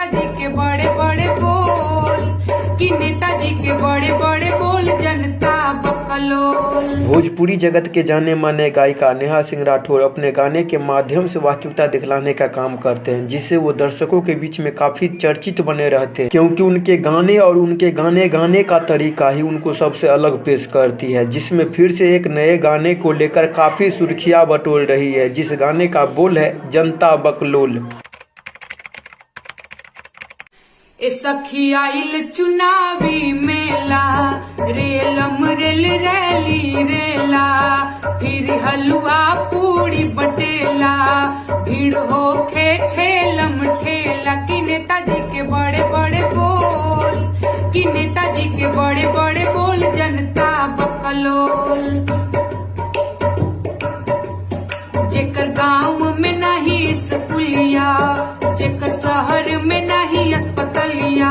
जी के बड़े बड़े बोल, कि नेताजी के बड़े बड़े बोल, जनता बकलोल। भोजपुरी जगत के जाने माने गायिका नेहा सिंह राठौर अपने गाने के माध्यम से वास्तविकता दिखलाने का काम करते हैं, जिससे वो दर्शकों के बीच में काफी चर्चित बने रहते हैं, क्योंकि उनके गाने और उनके गाने गाने का तरीका ही उनको सबसे अलग पेश करती है, जिसमें फिर से एक नए गाने को लेकर काफी सुर्खियां बटोर रही है, जिस गाने का बोल है जनता बकलोल। ए सखी आइल चुनावी मेला, रेलम रेल रैली रेला, फिर हलवा पूड़ी बटेला, भीड़ होखे ठेलम ठेला, कि नेताजी के बड़े बड़े बोल, कि नेताजी के बड़े बड़े बोल, जनता बकलोल। जेकर गांव में नहीं स्कूलिया, जेकर शहर में नहीं अस्पतालिया,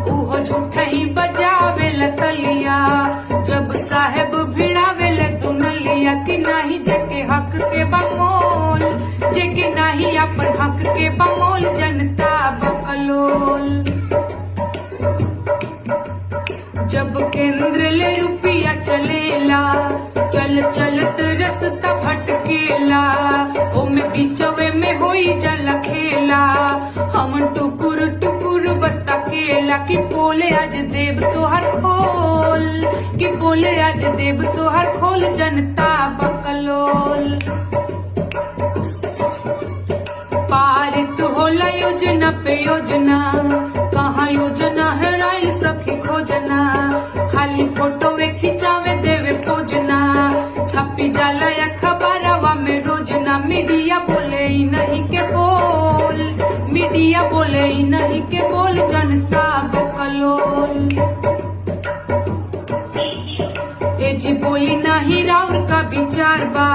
उहो झूठ ही बजावे लतलिया, जब साहेब भिड़ावे ले दुनलिया, कि नहीं जेके हक के बमोल, जेके नहीं अपन हक के बमोल, जनता बकलोल। जब केंद्र ले रुपया चलेला, चल चलत रस्ता भटकेला, ओमे बीचवे में होई जल खेला, हम टुकुर टुकुर बस्ता खेला, कि बोले आज देव तोहर खोल, कि बोले आज देव तोहर खोल, जनता बकलोल। पारित होला योजना पे योजना, कहाँ योजना है राइल सखी खोजना, खाली फोटो वे खिंचावे देवे खोजना, छपी जाला अखबारवा में रोजना, मीडिया बोले ही नहीं के बोल, मीडिया बोले ही नहीं के बोल, जनता बकलोल। ए जी बोली नहीं राउर का विचार बा,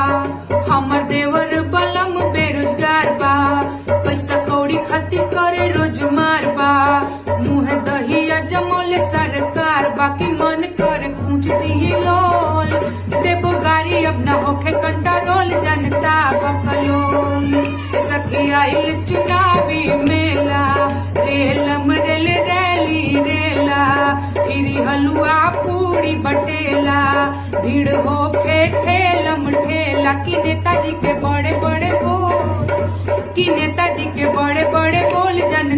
हमर देवर बलम बेरोजगार बा, पैसा कौड़ी खातिर करे रोज मार बा, मुँह दहिया जमोले सरकार बा, कि मन कर कूच दी लोल, देबो गाड़ी अब न होखे कंट्रोल, जनता बकलोल। सखी आइल चुनावी मेला, रेलम रेल रैली रेला, फिर हलवा पूड़ी बटेला, भीड़ होखे ठेलम ठेला, कि नेताजी के बड़े बड़े बोल, कि नेताजी के बड़े बड़े बोल, जन